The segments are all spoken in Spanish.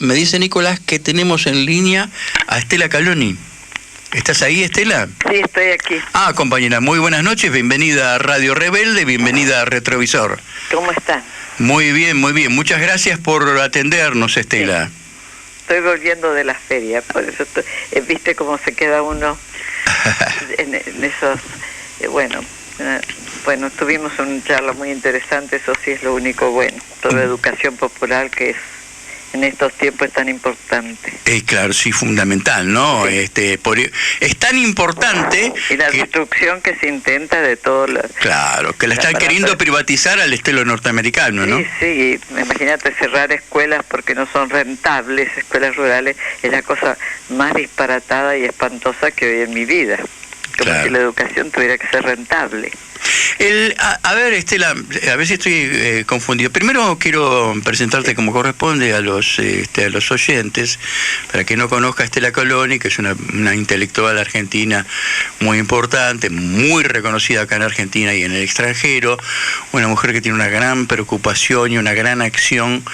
me dice Nicolás que tenemos en línea a Estela Caloni. ¿Estás ahí, Estela? Sí, estoy aquí. Ah, compañera, muy buenas noches, bienvenida a Radio Rebelde, bienvenida a Retrovisor. ¿Cómo están? Muy bien, muchas gracias por atendernos, Estela. Sí. Estoy volviendo de la feria, por eso viste cómo se queda uno en esos... Bueno, tuvimos una charla muy interesante, eso sí es lo único bueno, toda la educación popular que es en estos tiempos es tan importante. Claro, sí, fundamental, ¿no? Sí. Es tan importante... Y la destrucción que se intenta de todo... Claro, que la están queriendo privatizar al estilo norteamericano, ¿no? Sí, sí, imagínate cerrar escuelas porque no son rentables, escuelas rurales, es la cosa más disparatada y espantosa que oí en mi vida. Como claro. Si la educación tuviera que ser rentable. A ver, Estela, a ver si estoy confundido. Primero quiero presentarte como corresponde a los oyentes, para que no conozca a Estela Caloni, que es una intelectual argentina muy importante, muy reconocida acá en Argentina y en el extranjero, una mujer que tiene una gran preocupación y una gran acción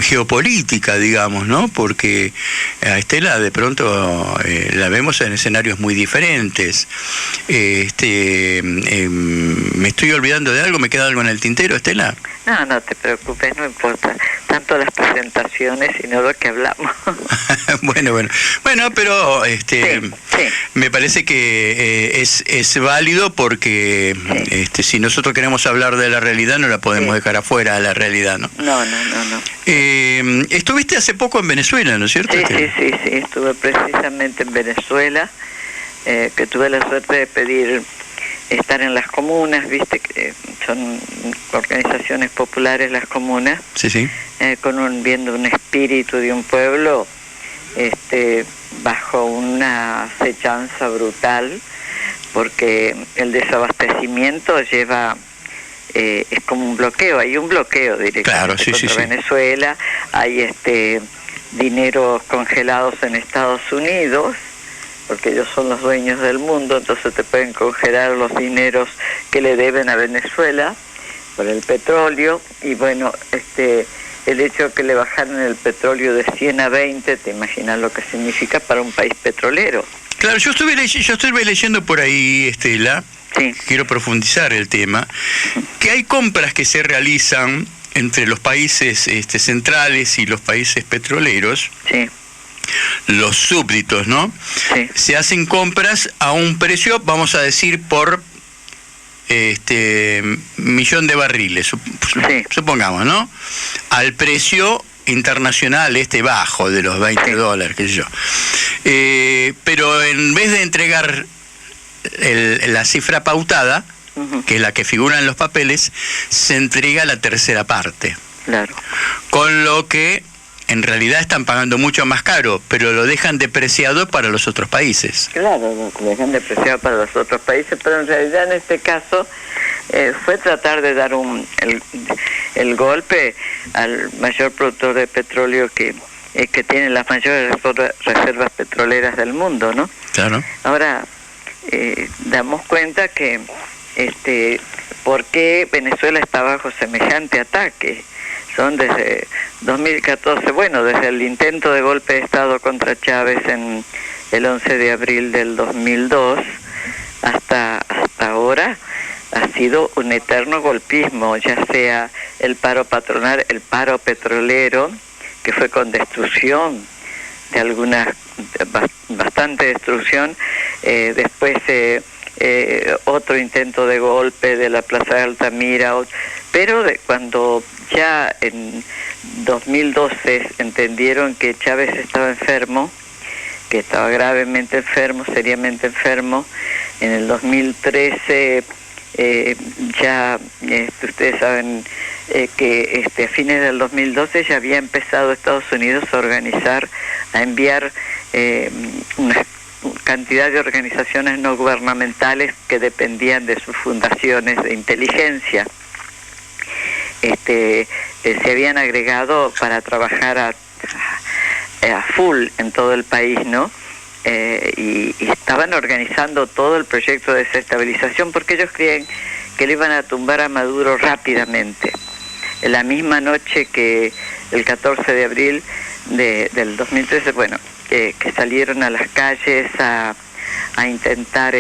geopolítica, digamos, ¿no? Porque a Estela de pronto la vemos en escenarios muy diferentes. ¿Me estoy olvidando de algo? ¿Me queda algo en el tintero, Estela? No te preocupes, no importa. Tanto las presentaciones, sino lo que hablamos. Bueno, pero sí. Me parece que es válido porque sí. Si nosotros queremos hablar de la realidad, no la podemos dejar afuera de la realidad, ¿no? No. Estuviste hace poco en Venezuela, ¿no es cierto? Sí, estuve precisamente en Venezuela. Que tuve la suerte de estar en las comunas, viste que son organizaciones populares las comunas, sí. Viendo un espíritu de un pueblo bajo una acechanza brutal, porque el desabastecimiento lleva es como un bloqueo, hay un bloqueo directamente contra Venezuela, hay dineros congelados en Estados Unidos, porque ellos son los dueños del mundo, entonces te pueden congelar los dineros que le deben a Venezuela por el petróleo, y bueno, el hecho de que le bajaran el petróleo de 100 a 20, te imaginas lo que significa para un país petrolero. Claro, yo estuve leyendo por ahí, Estela, sí. Quiero profundizar el tema, que hay compras que se realizan entre los países centrales y los países petroleros, sí. Los súbditos, ¿no? Sí. Se hacen compras a un precio, vamos a decir, por millón de barriles, supongamos, ¿no? Al precio internacional bajo de los $20, qué sé yo. Pero en vez de entregar la cifra pautada, que es la que figura en los papeles, se entrega la tercera parte. Claro. Con lo que en realidad están pagando mucho más caro, pero lo dejan depreciado para los otros países. Claro, lo dejan depreciado para los otros países, pero en realidad en este caso fue tratar de dar el golpe al mayor productor de petróleo que tiene las mayores reservas petroleras del mundo, ¿no? Claro. Ahora, damos cuenta que ¿por qué Venezuela está bajo semejante ataque? Son desde 2014, desde el intento de golpe de Estado contra Chávez en el 11 de abril del 2002 hasta ahora, ha sido un eterno golpismo, ya sea el paro patronal, el paro petrolero, que fue con destrucción de bastante destrucción, después otro intento de golpe de la Plaza de Altamira, pero cuando ya en 2012 entendieron que Chávez estaba enfermo, que estaba gravemente enfermo, seriamente enfermo, en el 2013 ustedes saben que a fines del 2012 ya había empezado Estados Unidos a enviar una cantidad de organizaciones no gubernamentales que dependían de sus fundaciones de inteligencia. Se habían agregado para trabajar a full en todo el país, ¿no? Y estaban organizando todo el proyecto de desestabilización porque ellos creían que le iban a tumbar a Maduro rápidamente. la misma noche que el 14 de abril del 2013, bueno, que salieron a las calles a intentar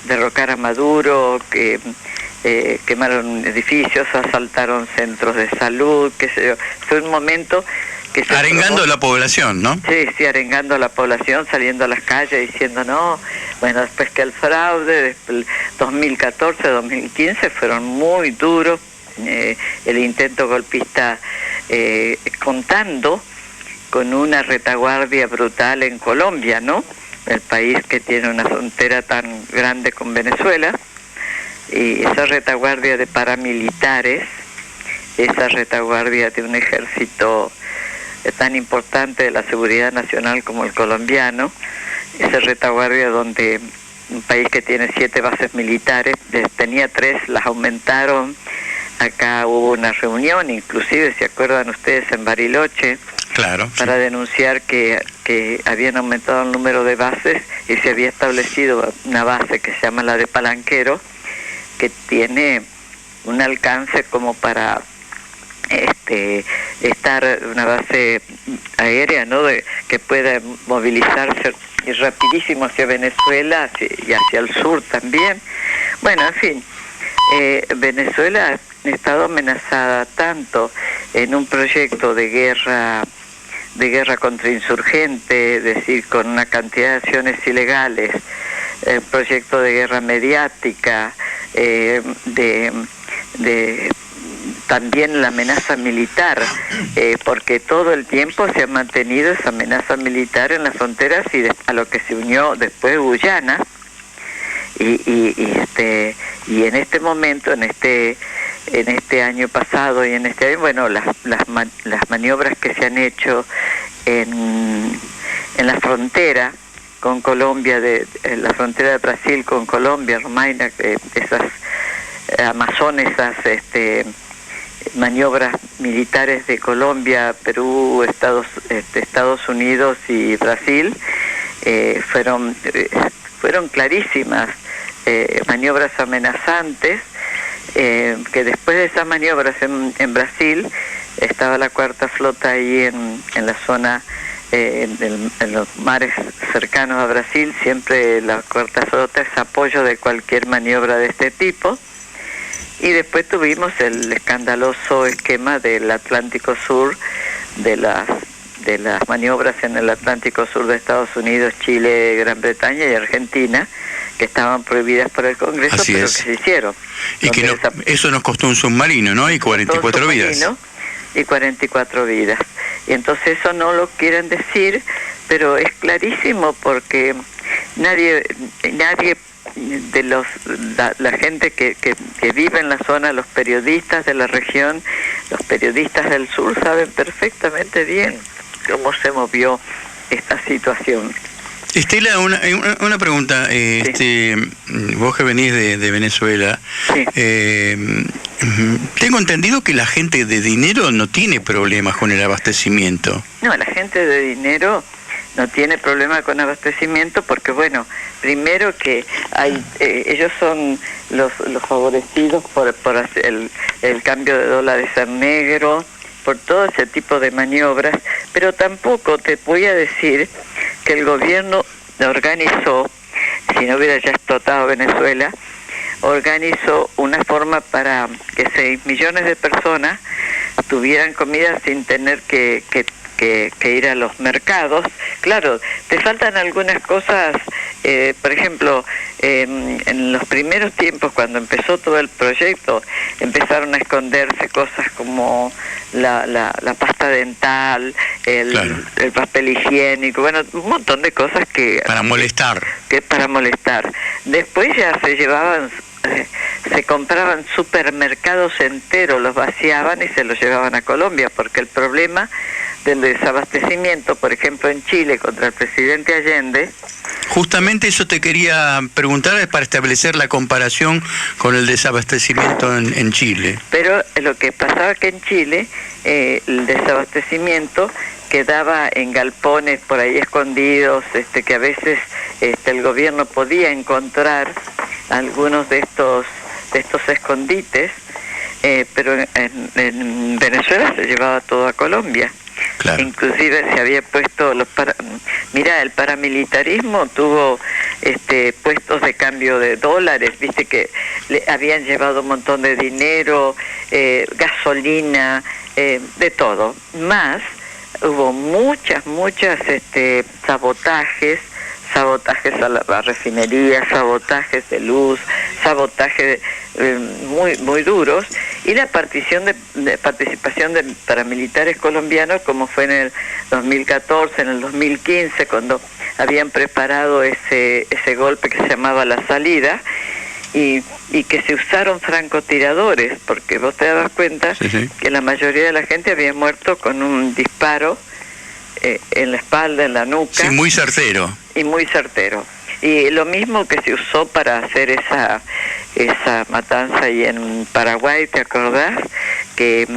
derrocar a Maduro, que quemaron edificios, asaltaron centros de salud, qué sé yo. Fue un momento que se arengando a la población, ¿no? Sí, arengando a la población, saliendo a las calles diciendo no. Bueno, después que el fraude, 2014, 2015 fueron muy duros, el intento golpista contando con una retaguardia brutal en Colombia, ¿no? El país que tiene una frontera tan grande con Venezuela, y esa retaguardia de paramilitares, esa retaguardia de un ejército tan importante de la seguridad nacional como el colombiano, esa retaguardia donde un país que tiene 7 bases militares, tenía 3, las aumentaron. Acá hubo una reunión, inclusive, ¿se acuerdan ustedes?, en Bariloche, claro, para denunciar que habían aumentado el número de bases y se había establecido una base que se llama la de Palanquero, que tiene un alcance como para estar una base aérea, ¿no?, que pueda movilizarse y rapidísimo hacia Venezuela y hacia el sur también. Bueno, en fin, Venezuela ha estado amenazada tanto en un proyecto de guerra contra insurgentes, es decir, con una cantidad de acciones ilegales, proyecto de guerra mediática, también la amenaza militar, porque todo el tiempo se ha mantenido esa amenaza militar en las fronteras, y a lo que se unió después Guyana, y en este momento, en este año pasado y en este año, bueno, las maniobras que se han hecho en la frontera con Colombia, en la frontera de Brasil con Colombia, Romaina, esas amazonesas, maniobras militares de Colombia, Perú, Estados Unidos y Brasil, fueron clarísimas, maniobras amenazantes, que después de esas maniobras en Brasil, estaba la cuarta flota ahí en la zona, en los mares cercanos a Brasil. Siempre la cuarta flota es apoyo de cualquier maniobra de este tipo. Y después tuvimos el escandaloso esquema del Atlántico Sur, de las maniobras en el Atlántico Sur de Estados Unidos, Chile, Gran Bretaña y Argentina, que estaban prohibidas por el Congreso, así pero es, que se hicieron. Y que eso nos costó un submarino, ¿no? Y 44 vidas. Y 44 vidas. Y entonces eso no lo quieren decir, pero es clarísimo, porque nadie de la gente que vive en la zona, los periodistas de la región, los periodistas del sur, saben perfectamente bien cómo se movió esta situación. Estela, una pregunta. Sí. Vos que venís de Venezuela, Sí. Tengo entendido que la gente de dinero no tiene problemas con el abastecimiento. No, la gente de dinero no tiene problema con abastecimiento, porque bueno, primero que ellos son los favorecidos por el cambio de dólares en negro, por todo ese tipo de maniobras, pero tampoco te voy a decir que el gobierno organizó, si no hubiera ya explotado Venezuela, organizó una forma para que 6 millones de personas tuvieran comida sin tener que ir a los mercados. Claro, te faltan algunas cosas, por ejemplo, en los primeros tiempos, cuando empezó todo el proyecto, empezaron a esconderse cosas como la pasta dental, Claro. el papel higiénico, bueno, un montón de cosas Para molestar. para molestar. Después ya se compraban supermercados enteros, los vaciaban y se los llevaban a Colombia, porque el problema del desabastecimiento, por ejemplo en Chile contra el presidente Allende. Justamente eso te quería preguntar, para establecer la comparación con el desabastecimiento en Chile. Pero lo que pasaba que en Chile el desabastecimiento quedaba en galpones por ahí escondidos, que a veces el gobierno podía encontrar algunos de estos escondites, pero en Venezuela se llevaba todo a Colombia. Claro. Inclusive se había puesto mira, el paramilitarismo tuvo puestos de cambio de dólares, viste que le habían llevado un montón de dinero, gasolina, de todo. Más hubo muchas sabotajes a la refinería, sabotajes de luz, sabotajes muy duros, y la participación de paramilitares colombianos, como fue en el 2014, en el 2015, cuando habían preparado ese golpe que se llamaba La Salida, y que se usaron francotiradores, porque vos te dabas cuenta que la mayoría de la gente había muerto con un disparo en la espalda, en la nuca. Sí, muy certero. Y muy certero. Y lo mismo que se usó para hacer esa matanza ahí en Paraguay, ¿te acordás? Que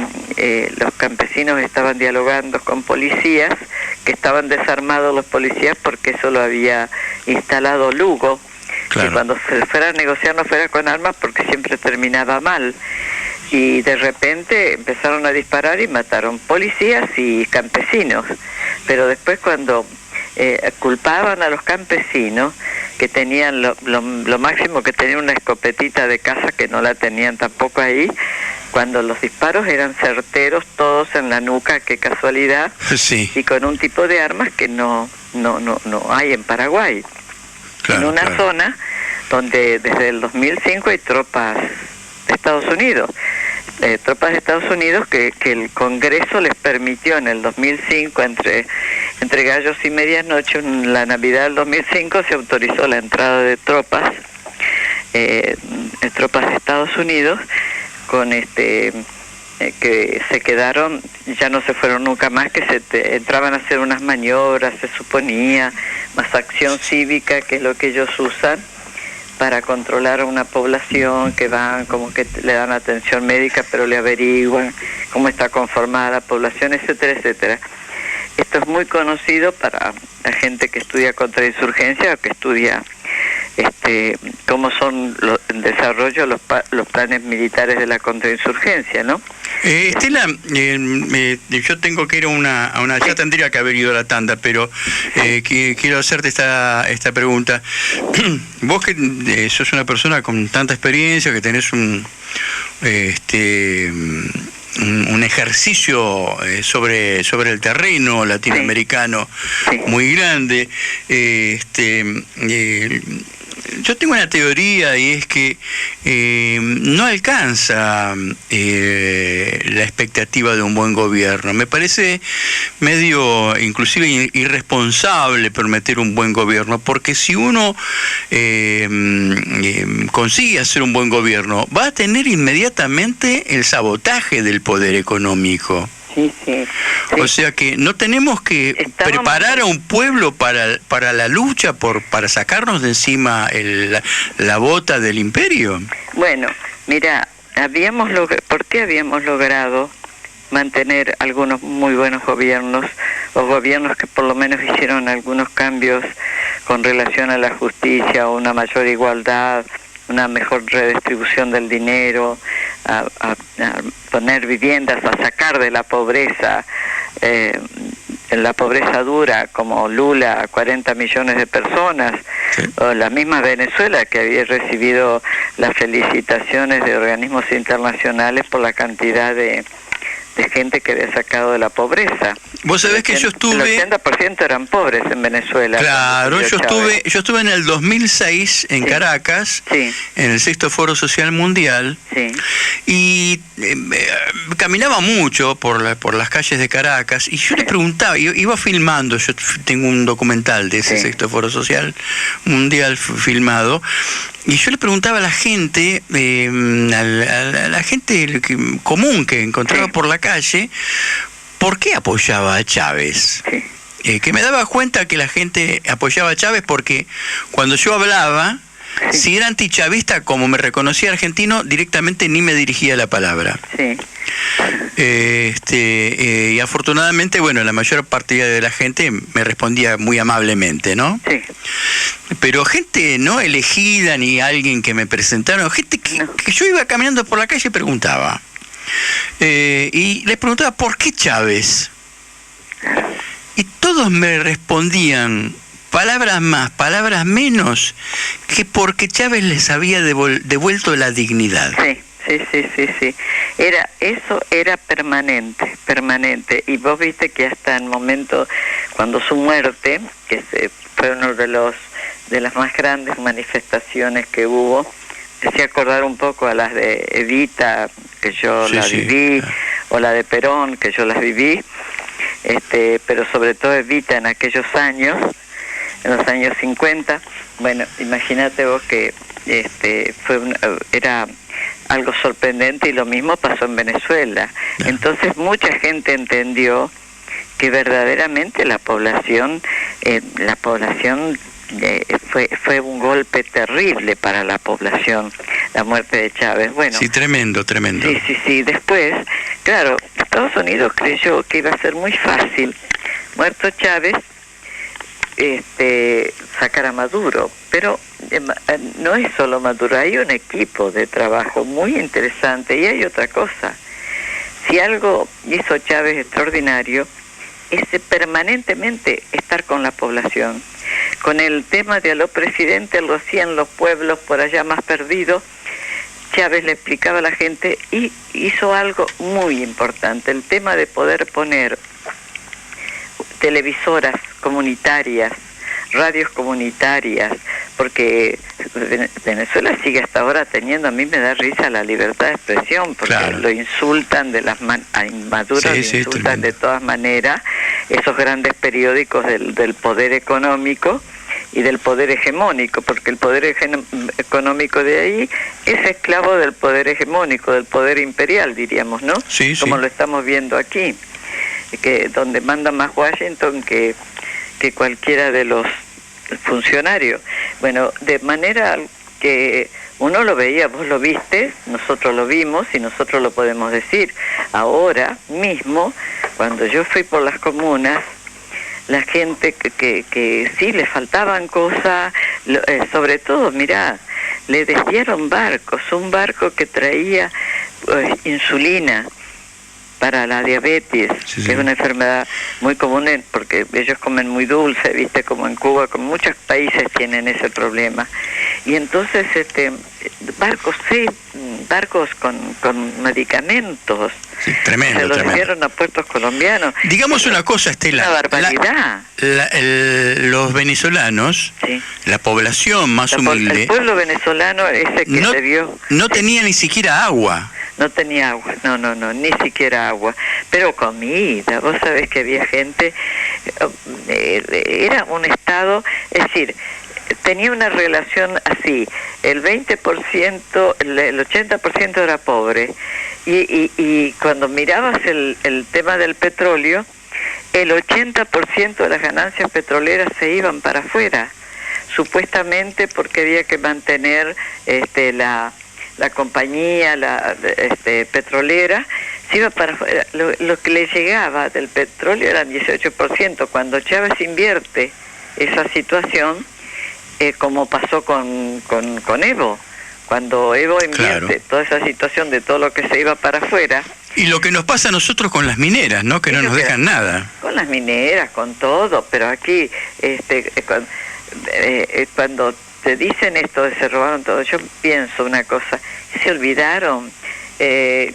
los campesinos estaban dialogando con policías, que estaban desarmados los policías porque eso lo había instalado Lugo. Claro. Que cuando se fuera a negociar no fuera con armas porque siempre terminaba mal. Y de repente empezaron a disparar y mataron policías y campesinos. Pero después cuando culpaban a los campesinos, que tenían lo máximo que tenían una escopetita de caza, que no la tenían tampoco ahí, cuando los disparos eran certeros, todos en la nuca, qué casualidad, sí. Y con un tipo de armas que no hay en Paraguay. Claro, en una zona donde desde el 2005 hay tropas de Estados Unidos. Tropas de Estados Unidos que el Congreso les permitió en el 2005, entre gallos y medianoche, en la Navidad del 2005, se autorizó la entrada de tropas de Estados Unidos, con que se quedaron, ya no se fueron nunca más, que entraban a hacer unas maniobras, se suponía, más acción cívica, que es lo que ellos usan para controlar a una población, que van, como que le dan atención médica, pero le averiguan cómo está conformada la población, etcétera, etcétera. Esto es muy conocido para la gente que estudia contrainsurgencia o que estudia cómo son en desarrollo los planes militares de la contrainsurgencia, ¿no? Estela, yo tengo que ir a una ya tendría que haber ido a la tanda, pero quiero hacerte esta pregunta. Vos que sos una persona con tanta experiencia, que tenés un ejercicio sobre el terreno latinoamericano muy grande, yo tengo una teoría, y es que no alcanza la expectativa de un buen gobierno. Me parece medio, inclusive irresponsable prometer un buen gobierno, porque si uno consigue hacer un buen gobierno, va a tener inmediatamente el sabotaje del poder económico. Sí. O sea que no tenemos que preparar a un pueblo para la lucha para sacarnos de encima la bota del imperio. Bueno, mira, ¿por qué habíamos logrado mantener algunos muy buenos gobiernos, o gobiernos que por lo menos hicieron algunos cambios con relación a la justicia, o una mayor igualdad, una mejor redistribución del dinero, a poner viviendas, a sacar de la pobreza, la pobreza dura, como Lula, a 40 millones de personas, o la misma Venezuela, que había recibido las felicitaciones de organismos internacionales por la cantidad de gente que había sacado de la pobreza. Vos sabés que yo estuve... El 80% eran pobres en Venezuela. Claro, yo estuve en el 2006 en Caracas, en el 6º Foro Social Mundial, y caminaba mucho por las calles de Caracas, y yo le preguntaba, iba filmando, yo tengo un documental de ese 6º Foro Social Mundial filmado, y yo le preguntaba a la gente, a la gente común que encontraba por la calle, ¿por qué apoyaba a Chávez? Que me daba cuenta que la gente apoyaba a Chávez porque cuando yo hablaba, si era antichavista, como me reconocía argentino, directamente ni me dirigía la palabra. Y afortunadamente, bueno, la mayor parte de la gente me respondía muy amablemente, ¿no? Pero gente no elegida, ni alguien que me presentaron, gente que yo iba caminando por la calle y preguntaba. y les preguntaba, ¿por qué Chávez? Y todos me respondían, palabras más, palabras menos, que porque Chávez les había devuelto la dignidad. Sí. Eso era permanente. Y vos viste que hasta el momento, cuando su muerte, fue uno de las más grandes manifestaciones que hubo, me hacía acordar un poco a las de Evita, que yo viví, o la de Perón, que yo las viví, pero sobre todo Evita en aquellos años, en los años 50. Bueno, imagínate vos que era algo sorprendente, y lo mismo pasó en Venezuela. Entonces mucha gente entendió que verdaderamente la población fue un golpe terrible para la población, la muerte de Chávez. Bueno, sí, tremendo. Sí. Después, claro, Estados Unidos creyó que iba a ser muy fácil, muerto Chávez, sacar a Maduro, pero no es solo Maduro, hay un equipo de trabajo muy interesante. Y hay otra cosa: si algo hizo Chávez extraordinario, es permanentemente estar con la población. Con el tema de a los presidentes lo hacían los pueblos por allá más perdidos. Chávez le explicaba a la gente, y hizo algo muy importante: el tema de poder poner televisoras comunitarias, radios comunitarias, porque Venezuela sigue hasta ahora teniendo, a mí me da risa, la libertad de expresión, porque lo insultan a Maduro, lo insultan de todas maneras, esos grandes periódicos del poder económico y del poder hegemónico, porque el poder económico de ahí es esclavo del poder hegemónico, del poder imperial, diríamos, ¿no? Como lo estamos viendo aquí, que donde manda más Washington que cualquiera de los funcionarios. Bueno, de manera que uno lo veía, vos lo viste, nosotros lo vimos y nosotros lo podemos decir. Ahora mismo, cuando yo fui por las comunas, la gente que sí le faltaban cosas, sobre todo, mirá, le desviaron barcos, un barco que traía insulina para la diabetes, que es una enfermedad muy común, porque ellos comen muy dulce, viste, como en Cuba, como muchos países tienen ese problema. Y entonces barcos con medicamentos, tremendo, se los dieron a puertos colombianos. Digamos una cosa, Estela, una barbaridad. Los venezolanos, la población más humilde, el pueblo venezolano ese que se vio, no tenía ni siquiera agua. No tenía agua, no, ni siquiera agua, pero comida. Vos sabés que había gente, era un estado, es decir, tenía una relación así: el 20%, el 80% era pobre, y cuando mirabas el tema del petróleo, el 80% de las ganancias petroleras se iban para afuera, supuestamente porque había que mantener la compañía petrolera, se iba para afuera. Lo que le llegaba del petróleo era el 18%. Cuando Chávez invierte esa situación, como pasó con Evo, cuando Evo invierte toda esa situación de todo lo que se iba para afuera. Y lo que nos pasa a nosotros con las mineras, ¿no? Que no nos dejan nada. Con las mineras, con todo, pero aquí cuando te dicen esto de se robaron todo, yo pienso una cosa: se olvidaron que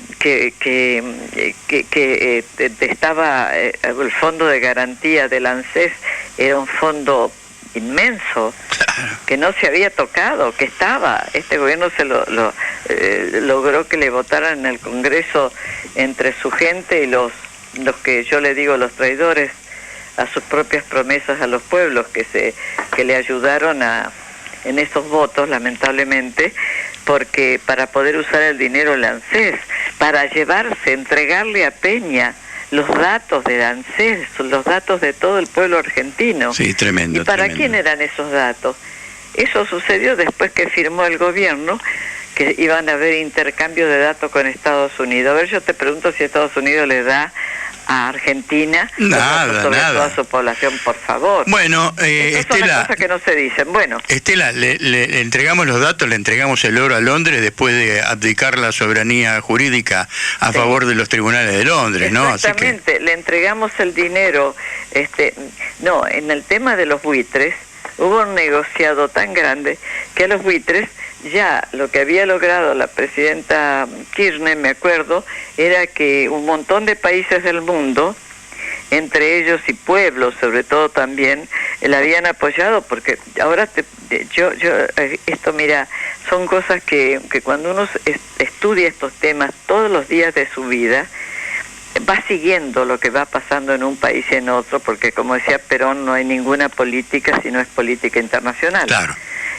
estaba el fondo de garantía del ANSES, era un fondo inmenso, que no se había tocado, que estaba. Este gobierno logró que le votaran en el Congreso entre su gente y los que yo le digo los traidores a sus propias promesas a los pueblos, que le ayudaron en esos votos, lamentablemente, porque para poder usar el dinero del ANSES, para entregarle a Peña los datos del ANSES, los datos de todo el pueblo argentino. Sí, tremendo. ¿Y para quién eran esos datos? Eso sucedió después que firmó el gobierno que iban a haber intercambio de datos con Estados Unidos. A ver, yo te pregunto si Estados Unidos le da a Argentina, nada, sobre nada. toda su población, por favor. Bueno, Estas son las cosas que no se dicen. Bueno, Estela, le entregamos los datos, le entregamos el oro a Londres después de abdicar la soberanía jurídica a favor de los tribunales de Londres, ¿no? Exactamente, Así que... le entregamos el dinero. No, en el tema de los buitres, hubo un negociado tan grande que a los buitres ya lo que había logrado la presidenta Kirchner, me acuerdo, era que un montón de países del mundo, entre ellos y pueblos sobre todo también, la habían apoyado, porque ahora esto, mira, son cosas que cuando uno estudia estos temas todos los días de su vida, va siguiendo lo que va pasando en un país y en otro, porque como decía Perón, no hay ninguna política si no es política internacional. Claro.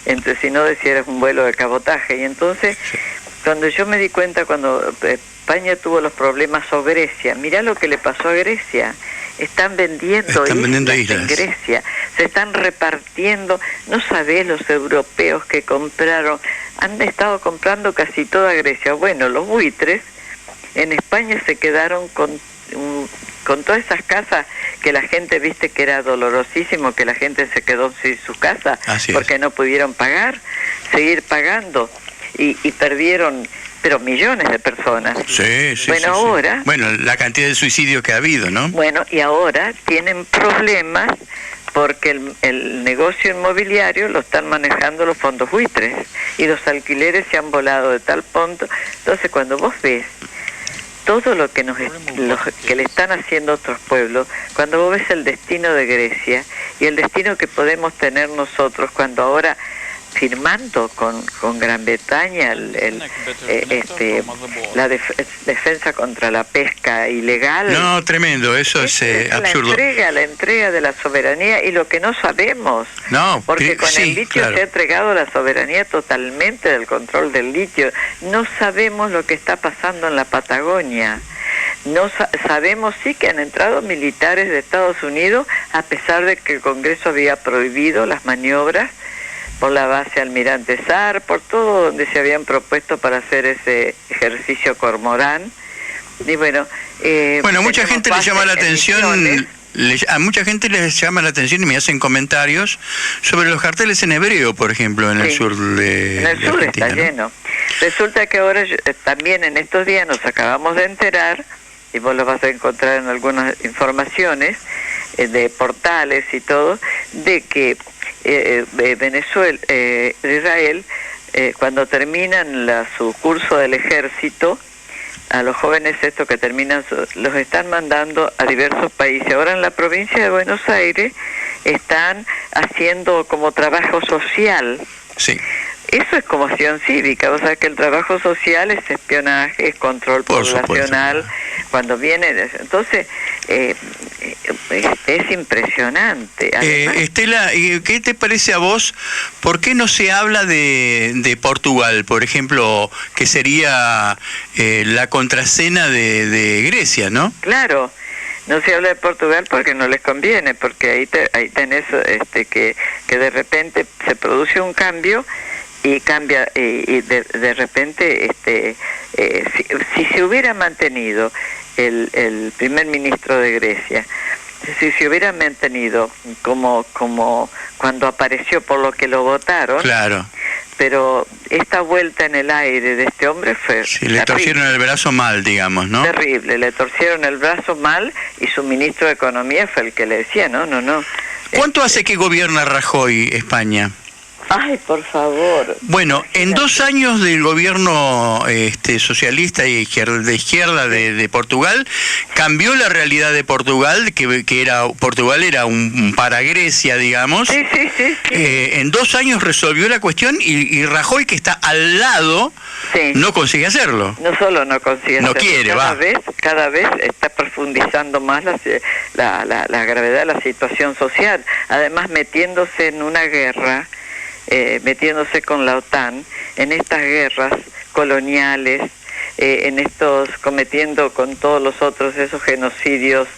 Entonces, si no, decía, eres un vuelo de cabotaje. Y entonces, sí, cuando yo me di cuenta, cuando España tuvo los problemas o Grecia, mirá lo que le pasó a Grecia. Están vendiendo islas en Grecia, se están repartiendo, no sabés los europeos que compraron, han estado comprando casi toda Grecia. Bueno, los buitres en España se quedaron con todas esas casas que la gente, viste que era dolorosísimo, que la gente se quedó sin su casa porque no pudieron seguir pagando y perdieron, pero millones de personas. Sí, bueno, ahora... Bueno, la cantidad de suicidios que ha habido, ¿no? Bueno, y ahora tienen problemas porque el negocio inmobiliario lo están manejando los fondos buitres y los alquileres se han volado de tal punto. Entonces, cuando vos ves todo lo que que le están haciendo otros pueblos, cuando vos ves el destino de Grecia y el destino que podemos tener nosotros cuando ahora firmando con Gran Bretaña la defensa contra la pesca ilegal. No, tremendo, eso es absurdo. La entrega de la soberanía y lo que no sabemos. No, porque con el litio se ha entregado la soberanía totalmente del control del litio. No sabemos lo que está pasando en la Patagonia. No sabemos sí que han entrado militares de Estados Unidos, a pesar de que el Congreso había prohibido las maniobras por la base Almirante Saar, por todo donde se habían propuesto para hacer ese ejercicio cormorán. Y bueno, mucha gente le llama la atención, a mucha gente les llama la atención y me hacen comentarios sobre los carteles en hebreo, por ejemplo, en el sur de Argentina. En el sur está lleno. Resulta que ahora también en estos días nos acabamos de enterar, y vos lo vas a encontrar en algunas informaciones de portales y todo, de que Venezuela, Israel, cuando terminan su curso del ejército, a los jóvenes estos que terminan, los están mandando a diversos países. Ahora en la provincia de Buenos Aires están haciendo como trabajo social. Sí. Eso es como acción cívica, o sea que el trabajo social es espionaje, es control poblacional, cuando viene... Entonces, es impresionante. Estela, ¿qué te parece a vos? ¿Por qué no se habla de Portugal, por ejemplo, que sería la contracena de Grecia, ¿no? Claro. No se habla de Portugal porque no les conviene, porque ahí tenés que de repente se produce un cambio y cambia y de repente si se hubiera mantenido el primer ministro de Grecia, si se hubiera mantenido como cuando apareció, por lo que lo votaron, claro, pero esta vuelta en el aire de este hombre fue le torcieron el brazo mal, digamos, ¿no? Terrible, le torcieron el brazo mal y su ministro de Economía fue el que le decía, no. ¿Cuánto hace que gobierna Rajoy España? Ay, por favor. Bueno, en 2 años del gobierno socialista y de izquierda de Portugal, cambió la realidad de Portugal, Portugal era un para Grecia, digamos. Sí. En 2 años resolvió la cuestión y Rajoy, que está al lado, no consigue hacerlo. No solo no consigue hacerlo, quiere, cada vez está profundizando más la gravedad de la situación social, además metiéndose en una guerra, metiéndose con la OTAN en estas guerras coloniales, cometiendo con todos los otros esos genocidios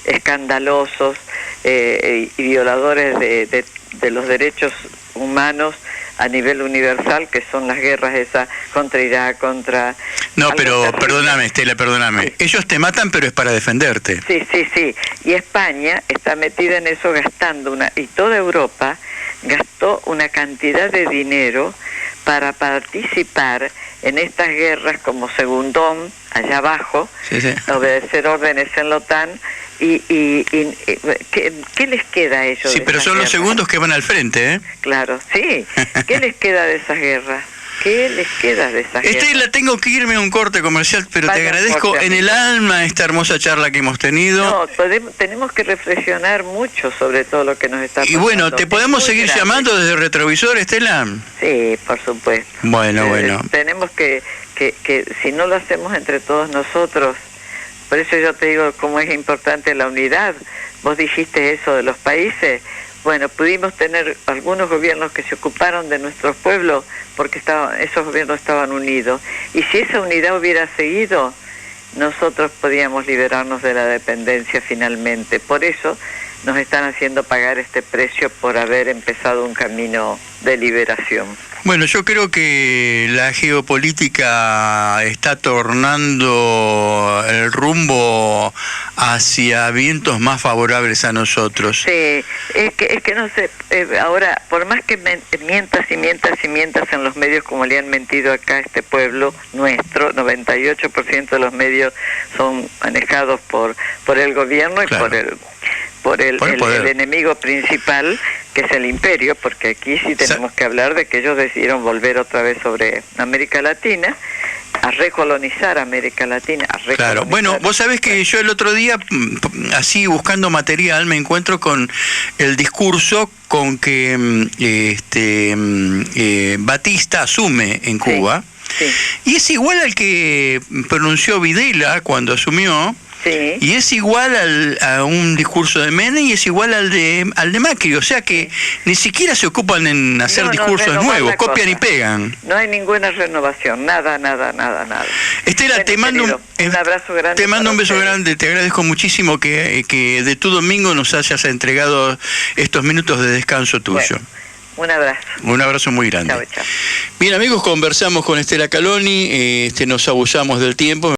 escandalosos y violadores de los derechos humanos a nivel universal, que son las guerras esas contra Irak, contra... No, pero perdóname, Estela, perdóname. Sí. Ellos te matan, pero es para defenderte. Sí, sí, sí. Y España está metida en eso gastando y toda Europa gastó una cantidad de dinero para participar en estas guerras como segundón, allá abajo, sí, sí. Obedecer órdenes en la OTAN, ¿qué les queda a ellos? Sí, pero son los segundos que van al frente, ¿eh? Claro, sí. ¿Qué les queda de esas guerras? ¿Qué les queda de esas guerras? Estela, tengo que irme a un corte comercial, pero te agradezco en el alma esta hermosa charla que hemos tenido. No, tenemos que reflexionar mucho sobre todo lo que nos está pasando. Y bueno, ¿te podemos seguir llamando desde el retrovisor, Estela? Sí, por supuesto. Bueno. Tenemos que si no lo hacemos entre todos nosotros, por eso yo te digo cómo es importante la unidad. Vos dijiste eso de los países. Bueno, pudimos tener algunos gobiernos que se ocuparon de nuestros pueblos porque esos gobiernos estaban unidos. Y si esa unidad hubiera seguido, nosotros podíamos liberarnos de la dependencia finalmente. Por eso nos están haciendo pagar este precio por haber empezado un camino de liberación. Bueno, yo creo que la geopolítica está tornando el rumbo hacia vientos más favorables a nosotros. Sí, es que no sé, ahora, por más que mientas en los medios como le han mentido acá a este pueblo nuestro, 98% de los medios son manejados por el gobierno y claro. por el enemigo principal, que es el imperio, porque aquí sí tenemos que hablar de que ellos decidieron volver otra vez sobre América Latina, a recolonizar América Latina. Claro, bueno, vos sabés que yo el otro día, así buscando material, me encuentro con el discurso con que Batista asume en Cuba, sí. Y es igual al que pronunció Videla cuando asumió. Sí. Y es igual a un discurso de Menem y es igual al de Macri, o sea que ni siquiera se ocupan en hacer discursos nuevos, copian y pegan. No hay ninguna renovación, nada. Estela, bueno, te mando un abrazo grande. Te mando un beso grande, te agradezco muchísimo que de tu domingo nos hayas entregado estos minutos de descanso tuyo. Bueno. Un abrazo. Un abrazo muy grande. Chao. Bien, amigos, conversamos con Estela Caloni, nos abusamos del tiempo.